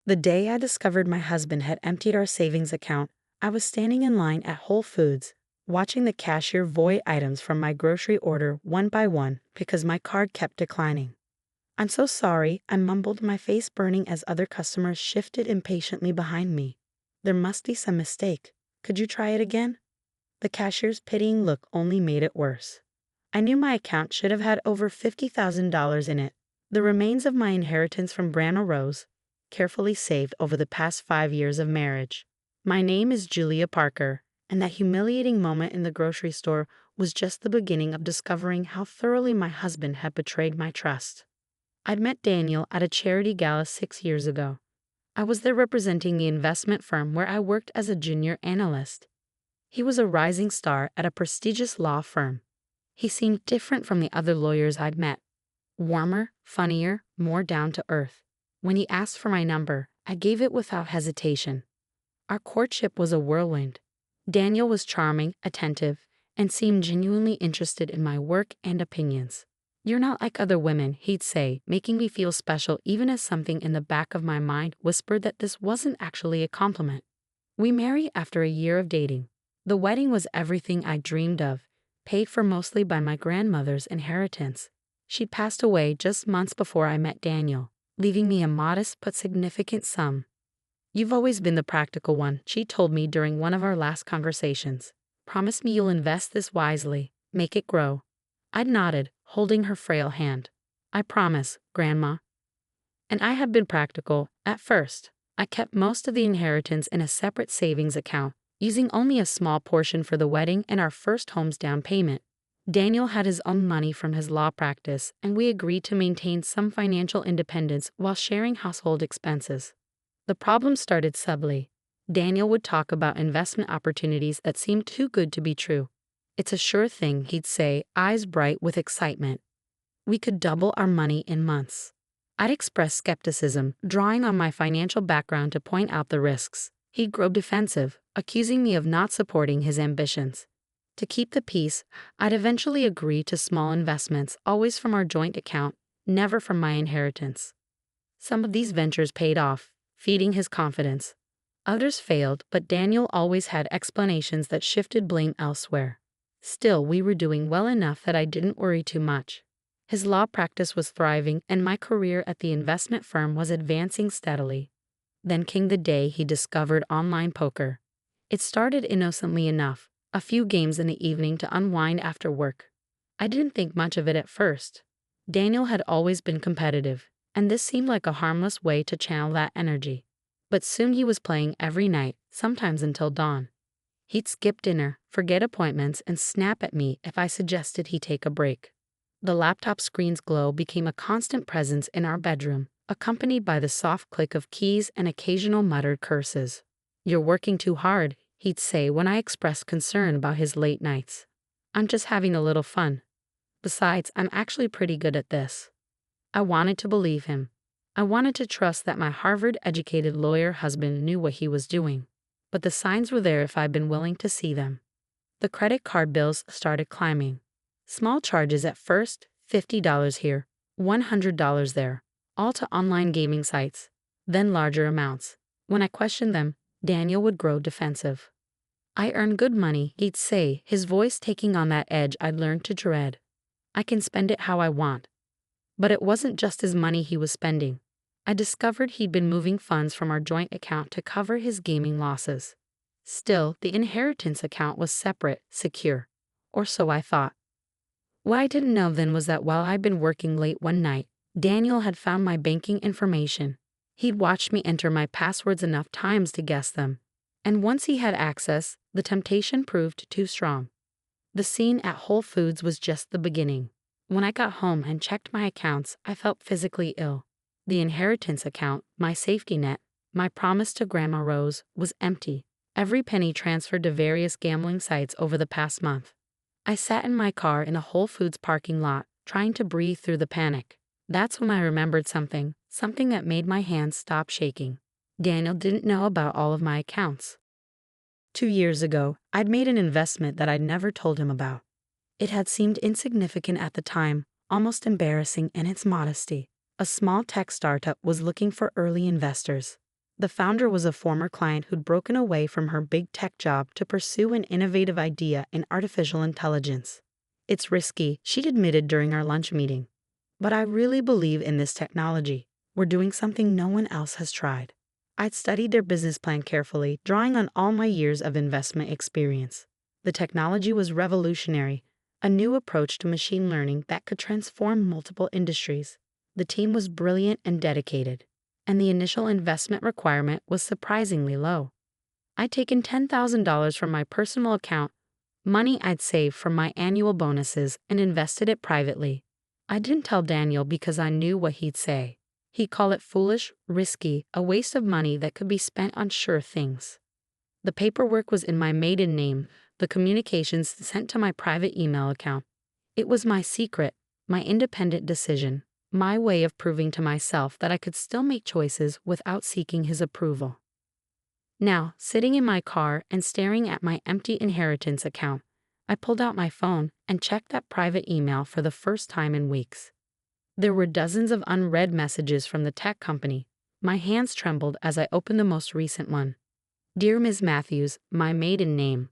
The day I discovered my husband had emptied our savings account, I was standing in line at Whole Foods, watching the cashier void items from my grocery order one by one because my card kept declining. "I'm so sorry," I mumbled, my face burning as other customers shifted impatiently behind me. "There must be some mistake. Could you try it again?" The cashier's pitying look only made it worse. I knew my account should have had over $50,000 in it, the remains of my inheritance from Grandma Rose, carefully saved over the past 5 years of marriage. My name is Julia Parker, and that humiliating moment in the grocery store was just the beginning of discovering how thoroughly my husband had betrayed my trust. I'd met Daniel at a charity gala 6 years ago. I was there representing the investment firm where I worked as a junior analyst. He was a rising star at a prestigious law firm. He seemed different from the other lawyers I'd met. Warmer, funnier, more down to earth. When he asked for my number, I gave it without hesitation. Our courtship was a whirlwind. Daniel was charming, attentive, and seemed genuinely interested in my work and opinions. "You're not like other women," he'd say, making me feel special even as something in the back of my mind whispered that this wasn't actually a compliment. We married after a year of dating. The wedding was everything I dreamed of, paid for mostly by my grandmother's inheritance. She'd passed away just months before I met Daniel, leaving me a modest but significant sum. "You've always been the practical one," she told me during one of our last conversations. "Promise me you'll invest this wisely, make it grow." I nodded, holding her frail hand. "I promise, Grandma." And I have been practical. At first, I kept most of the inheritance in a separate savings account, using only a small portion for the wedding and our first home's down payment. Daniel had his own money from his law practice, and we agreed to maintain some financial independence while sharing household expenses. The problem started subtly. Daniel would talk about investment opportunities that seemed too good to be true. "It's a sure thing," he'd say, eyes bright with excitement. "We could double our money in months." I'd express skepticism, drawing on my financial background to point out the risks. He'd grow defensive, accusing me of not supporting his ambitions. To keep the peace, I'd eventually agree to small investments, always from our joint account, never from my inheritance. Some of these ventures paid off, feeding his confidence. Others failed, but Daniel always had explanations that shifted blame elsewhere. Still, we were doing well enough that I didn't worry too much. His law practice was thriving, and my career at the investment firm was advancing steadily. Then came the day he discovered online poker. It started innocently enough, a few games in the evening to unwind after work. I didn't think much of it at first. Daniel had always been competitive, and this seemed like a harmless way to channel that energy. But soon he was playing every night, sometimes until dawn. He'd skip dinner, forget appointments, and snap at me if I suggested he take a break. The laptop screen's glow became a constant presence in our bedroom, accompanied by the soft click of keys and occasional muttered curses. "You're working too hard," he'd say when I expressed concern about his late nights. "I'm just having a little fun. Besides, I'm actually pretty good at this." I wanted to believe him. I wanted to trust that my Harvard-educated lawyer husband knew what he was doing. But the signs were there if I'd been willing to see them. The credit card bills started climbing. Small charges at first, $50 here, $100 there, all to online gaming sites. Then larger amounts. When I questioned them, Daniel would grow defensive. "I earn good money," he'd say, his voice taking on that edge I'd learned to dread. "I can spend it how I want." But it wasn't just his money he was spending. I discovered he'd been moving funds from our joint account to cover his gaming losses. Still, the inheritance account was separate, secure. Or so I thought. What I didn't know then was that while I'd been working late one night, Daniel had found my banking information. He'd watched me enter my passwords enough times to guess them. And once he had access, the temptation proved too strong. The scene at Whole Foods was just the beginning. When I got home and checked my accounts, I felt physically ill. The inheritance account, my safety net, my promise to Grandma Rose, was empty. Every penny transferred to various gambling sites over the past month. I sat in my car in a Whole Foods parking lot, trying to breathe through the panic. That's when I remembered something that made my hands stop shaking. Daniel didn't know about all of my accounts. 2 years ago, I'd made an investment that I'd never told him about. It had seemed insignificant at the time, almost embarrassing in its modesty. A small tech startup was looking for early investors. The founder was a former client who'd broken away from her big tech job to pursue an innovative idea in artificial intelligence. It's risky, she'd admitted during our lunch meeting. But I really believe in this technology. We're doing something no one else has tried. I'd studied their business plan carefully, drawing on all my years of investment experience. The technology was revolutionary, a new approach to machine learning that could transform multiple industries. The team was brilliant and dedicated, and the initial investment requirement was surprisingly low. I'd taken $10,000 from my personal account, money I'd saved from my annual bonuses, and invested it privately. I didn't tell Daniel because I knew what he'd say. He'd call it foolish, risky, a waste of money that could be spent on sure things. The paperwork was in my maiden name, the communications sent to my private email account. It was my secret, my independent decision, my way of proving to myself that I could still make choices without seeking his approval. Now, sitting in my car and staring at my empty inheritance account, I pulled out my phone and checked that private email for the first time in weeks. There were dozens of unread messages from the tech company. My hands trembled as I opened the most recent one. Dear Ms. Matthews, my maiden name.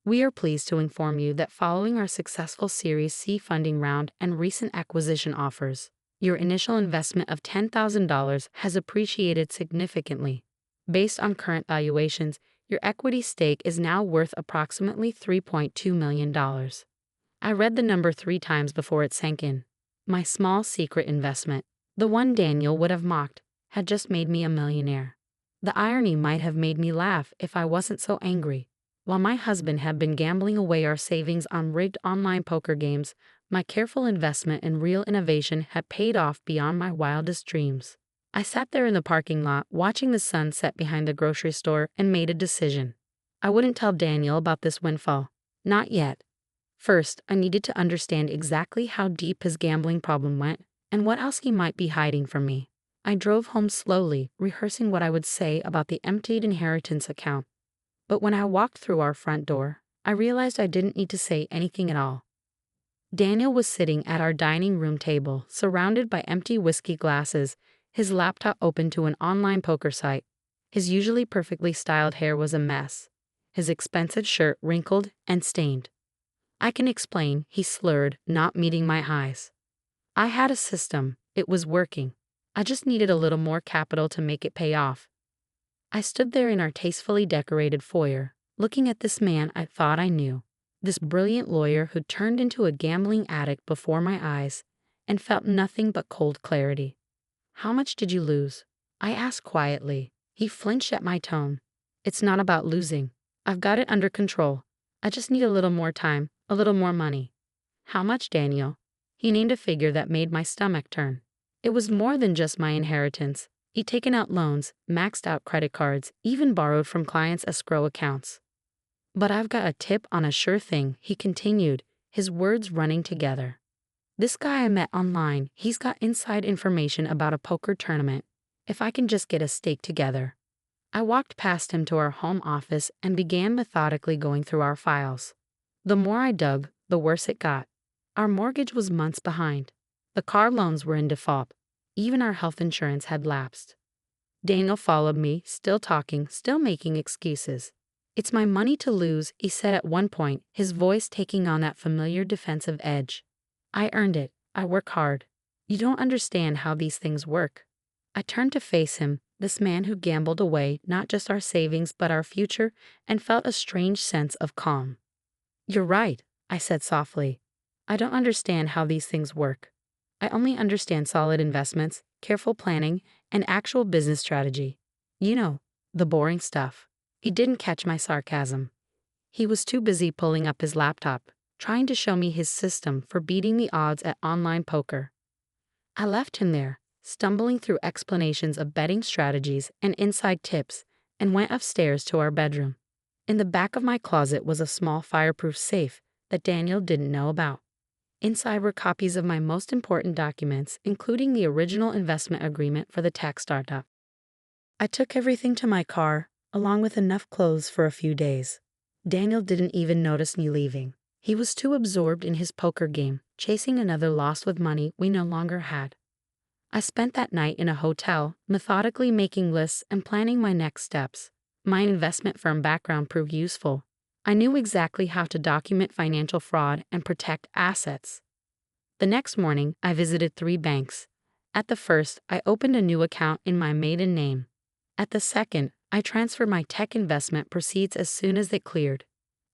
We are pleased to inform you that following our successful Series C funding round and recent acquisition offers, your initial investment of $10,000 has appreciated significantly. Based on current valuations, your equity stake is now worth approximately $3.2 million. I read the number 3 times before it sank in. My small secret investment, the one Daniel would have mocked, had just made me a millionaire. The irony might have made me laugh if I wasn't so angry. While my husband had been gambling away our savings on rigged online poker games, my careful investment in real innovation had paid off beyond my wildest dreams. I sat there in the parking lot watching the sun set behind the grocery store and made a decision. I wouldn't tell Daniel about this windfall. Not yet. First, I needed to understand exactly how deep his gambling problem went and what else he might be hiding from me. I drove home slowly, rehearsing what I would say about the emptied inheritance account. But when I walked through our front door, I realized I didn't need to say anything at all. Daniel was sitting at our dining room table, surrounded by empty whiskey glasses, his laptop open to an online poker site. His usually perfectly styled hair was a mess, his expensive shirt wrinkled and stained. I can explain, he slurred, not meeting my eyes. I had a system, it was working. I just needed a little more capital to make it pay off. I stood there in our tastefully decorated foyer, looking at this man I thought I knew, this brilliant lawyer who turned into a gambling addict before my eyes, and felt nothing but cold clarity. How much did you lose? I asked quietly. He flinched at my tone. It's not about losing. I've got it under control. I just need a little more time, a little more money. How much, Daniel? He named a figure that made my stomach turn. It was more than just my inheritance. He'd taken out loans, maxed out credit cards, even borrowed from clients' escrow accounts. But I've got a tip on a sure thing, he continued, his words running together. This guy I met online, he's got inside information about a poker tournament. If I can just get a stake together. I walked past him to our home office and began methodically going through our files. The more I dug, the worse it got. Our mortgage was months behind. The car loans were in default. Even our health insurance had lapsed. Daniel followed me, still talking, still making excuses. It's my money to lose, he said at one point, his voice taking on that familiar defensive edge. I earned it. I work hard. You don't understand how these things work. I turned to face him, this man who gambled away not just our savings but our future, and felt a strange sense of calm. You're right, I said softly. I don't understand how these things work. I only understand solid investments, careful planning, and actual business strategy. You know, the boring stuff. He didn't catch my sarcasm. He was too busy pulling up his laptop, trying to show me his system for beating the odds at online poker. I left him there, stumbling through explanations of betting strategies and inside tips, and went upstairs to our bedroom. In the back of my closet was a small fireproof safe that Daniel didn't know about. Inside were copies of my most important documents, including the original investment agreement for the tech startup. I took everything to my car, along with enough clothes for a few days. Daniel didn't even notice me leaving. He was too absorbed in his poker game, chasing another loss with money we no longer had. I spent that night in a hotel, methodically making lists and planning my next steps. My investment firm background proved useful. I knew exactly how to document financial fraud and protect assets. The next morning, I visited 3 banks. At the first, I opened a new account in my maiden name. At the second, I transferred my tech investment proceeds as soon as it cleared.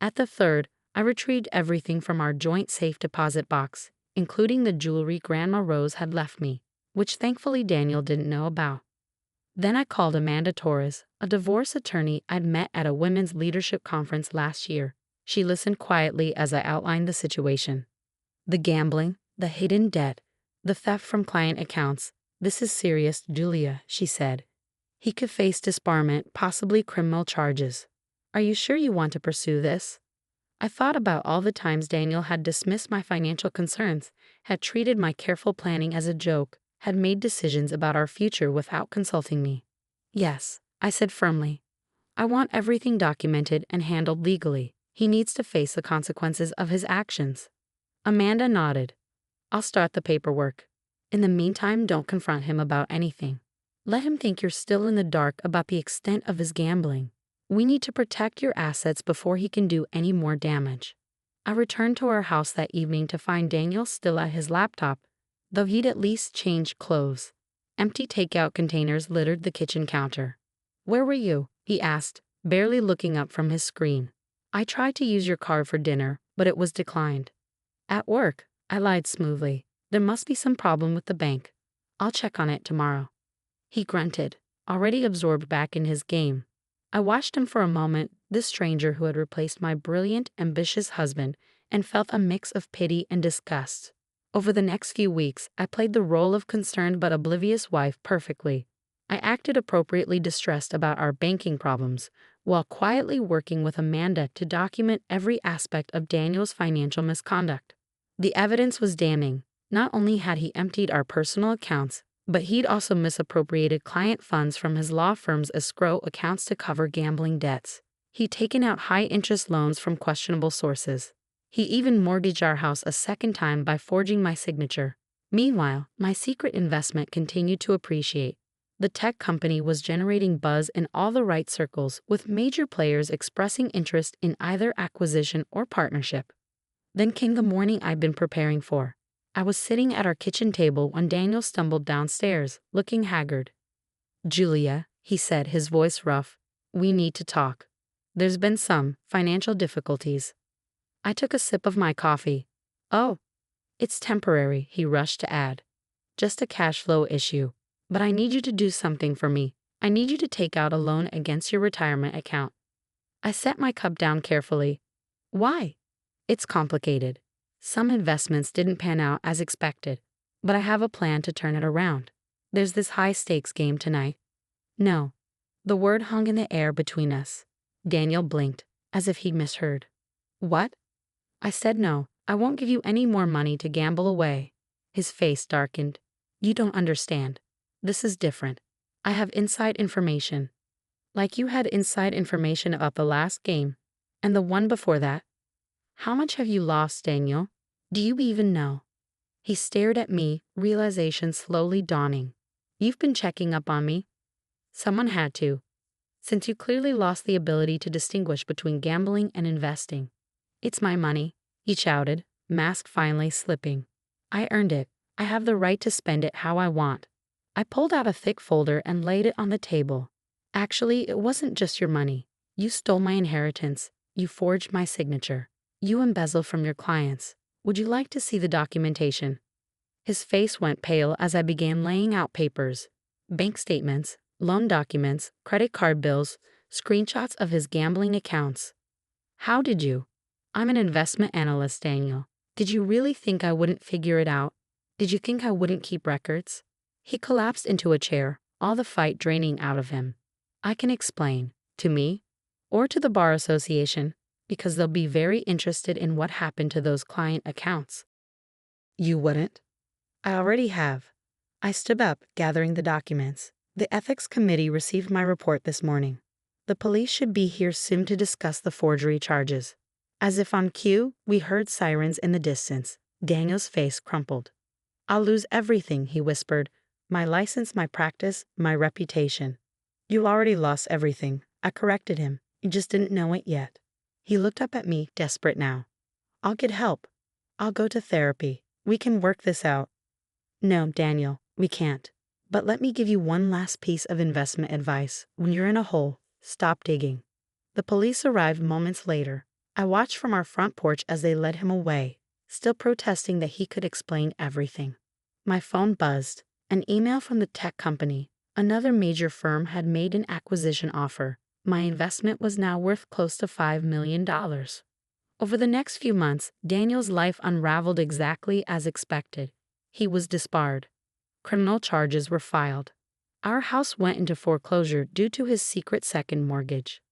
At the third, I retrieved everything from our joint safe deposit box, including the jewelry Grandma Rose had left me, which thankfully Daniel didn't know about. Then I called Amanda Torres, a divorce attorney I'd met at a women's leadership conference last year. She listened quietly as I outlined the situation. The gambling, the hidden debt, the theft from client accounts. This is serious, Julia, she said. He could face disbarment, possibly criminal charges. Are you sure you want to pursue this? I thought about all the times Daniel had dismissed my financial concerns, had treated my careful planning as a joke, had made decisions about our future without consulting me. Yes, I said firmly. I want everything documented and handled legally. He needs to face the consequences of his actions. Amanda nodded. I'll start the paperwork. In the meantime, don't confront him about anything. Let him think you're still in the dark about the extent of his gambling. We need to protect your assets before he can do any more damage. I returned to our house that evening to find Daniel still at his laptop, though he'd at least changed clothes. Empty takeout containers littered the kitchen counter. Where were you? He asked, barely looking up from his screen. I tried to use your card for dinner, but it was declined. At work, I lied smoothly. There must be some problem with the bank. I'll check on it tomorrow. He grunted, already absorbed back in his game. I watched him for a moment, this stranger who had replaced my brilliant, ambitious husband, and felt a mix of pity and disgust. Over the next few weeks, I played the role of concerned but oblivious wife perfectly. I acted appropriately distressed about our banking problems, while quietly working with Amanda to document every aspect of Daniel's financial misconduct. The evidence was damning. Not only had he emptied our personal accounts, but he'd also misappropriated client funds from his law firm's escrow accounts to cover gambling debts. He'd taken out high-interest loans from questionable sources. He even mortgaged our house a second time by forging my signature. Meanwhile, my secret investment continued to appreciate. The tech company was generating buzz in all the right circles, with major players expressing interest in either acquisition or partnership. Then came the morning I'd been preparing for. I was sitting at our kitchen table when Daniel stumbled downstairs, looking haggard. Julia, he said, his voice rough, we need to talk. There's been some financial difficulties. I took a sip of my coffee. Oh, it's temporary, he rushed to add. Just a cash flow issue. But I need you to do something for me. I need you to take out a loan against your retirement account. I set my cup down carefully. Why? It's complicated. Some investments didn't pan out as expected, but I have a plan to turn it around. There's this high-stakes game tonight. No. The word hung in the air between us. Daniel blinked, as if he'd misheard. What? I said no. I won't give you any more money to gamble away. His face darkened. You don't understand. This is different. I have inside information. Like you had inside information about the last game, and the one before that. How much have you lost, Daniel? Do you even know? He stared at me, realization slowly dawning. You've been checking up on me. Someone had to. Since you clearly lost the ability to distinguish between gambling and investing. It's my money, he shouted, mask finally slipping. I earned it. I have the right to spend it how I want. I pulled out a thick folder and laid it on the table. Actually, it wasn't just your money. You stole my inheritance. You forged my signature. You embezzled from your clients. Would you like to see the documentation? His face went pale as I began laying out papers. Bank statements, loan documents, credit card bills, screenshots of his gambling accounts. How did you? I'm an investment analyst, Daniel. Did you really think I wouldn't figure it out? Did you think I wouldn't keep records? He collapsed into a chair, all the fight draining out of him. I can explain. To me? Or to the Bar Association, because they'll be very interested in what happened to those client accounts. You wouldn't? I already have. I stood up, gathering the documents. The ethics committee received my report this morning. The police should be here soon to discuss the forgery charges. As if on cue, we heard sirens in the distance. Daniel's face crumpled. I'll lose everything, he whispered. My license, my practice, my reputation. You already lost everything. I corrected him. You just didn't know it yet. He looked up at me, desperate now. I'll get help. I'll go to therapy. We can work this out. No, Daniel, we can't. But let me give you one last piece of investment advice. When you're in a hole, stop digging. The police arrived moments later. I watched from our front porch as they led him away, still protesting that he could explain everything. My phone buzzed. An email from the tech company. Another major firm had made an acquisition offer. My investment was now worth close to $5 million. Over the next few months, Daniel's life unraveled exactly as expected. He was disbarred. Criminal charges were filed. Our house went into foreclosure due to his secret second mortgage.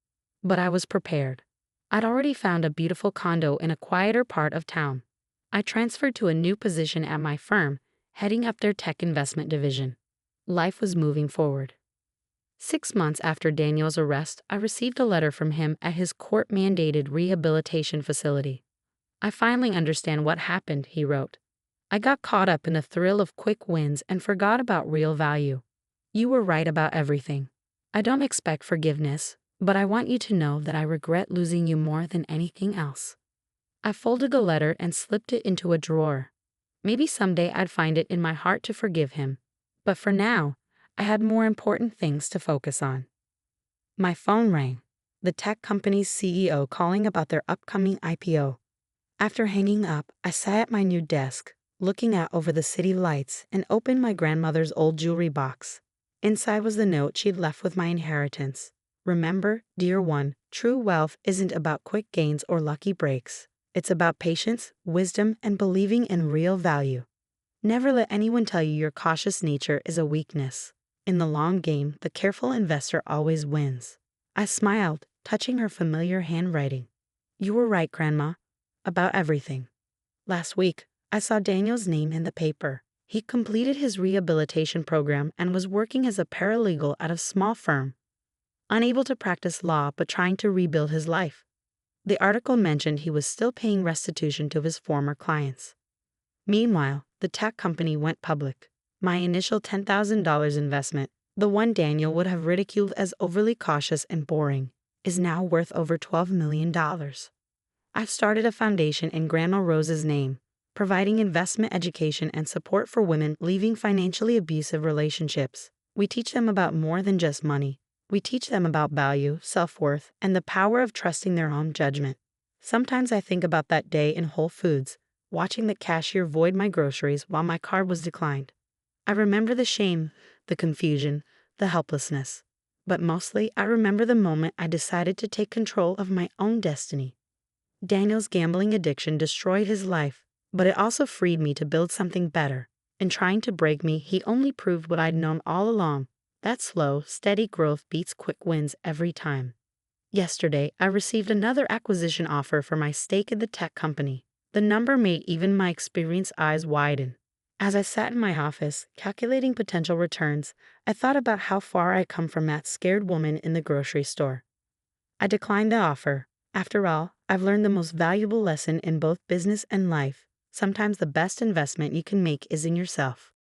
But I was prepared. I'd already found a beautiful condo in a quieter part of town. I transferred to a new position at my firm, heading up their tech investment division. Life was moving forward. 6 months after Daniel's arrest, I received a letter from him at his court-mandated rehabilitation facility. I finally understand what happened, he wrote. I got caught up in the thrill of quick wins and forgot about real value. You were right about everything. I don't expect forgiveness, but I want you to know that I regret losing you more than anything else. I folded the letter and slipped it into a drawer. Maybe someday I'd find it in my heart to forgive him. But for now, I had more important things to focus on. My phone rang. The tech company's CEO calling about their upcoming IPO. After hanging up, I sat at my new desk, looking out over the city lights, and opened my grandmother's old jewelry box. Inside was the note she'd left with my inheritance. Remember, dear one, true wealth isn't about quick gains or lucky breaks. It's about patience, wisdom, and believing in real value. Never let anyone tell you your cautious nature is a weakness. In the long game, the careful investor always wins. I smiled, touching her familiar handwriting. You were right, Grandma, about everything. Last week, I saw Daniel's name in the paper. He completed his rehabilitation program and was working as a paralegal at a small firm. Unable to practice law but trying to rebuild his life. The article mentioned he was still paying restitution to his former clients. Meanwhile, the tech company went public. My initial $10,000 investment, the one Daniel would have ridiculed as overly cautious and boring, is now worth over $12 million. I've started a foundation in Grandma Rose's name, providing investment education and support for women leaving financially abusive relationships. We teach them about more than just money. We teach them about value, self-worth, and the power of trusting their own judgment. Sometimes I think about that day in Whole Foods, watching the cashier void my groceries while my card was declined. I remember the shame, the confusion, the helplessness. But mostly, I remember the moment I decided to take control of my own destiny. Daniel's gambling addiction destroyed his life, but it also freed me to build something better. In trying to break me, he only proved what I'd known all along. That slow, steady growth beats quick wins every time. Yesterday, I received another acquisition offer for my stake in the tech company. The number made even my experienced eyes widen. As I sat in my office, calculating potential returns, I thought about how far I come from that scared woman in the grocery store. I declined the offer. After all, I've learned the most valuable lesson in both business and life. Sometimes the best investment you can make is in yourself.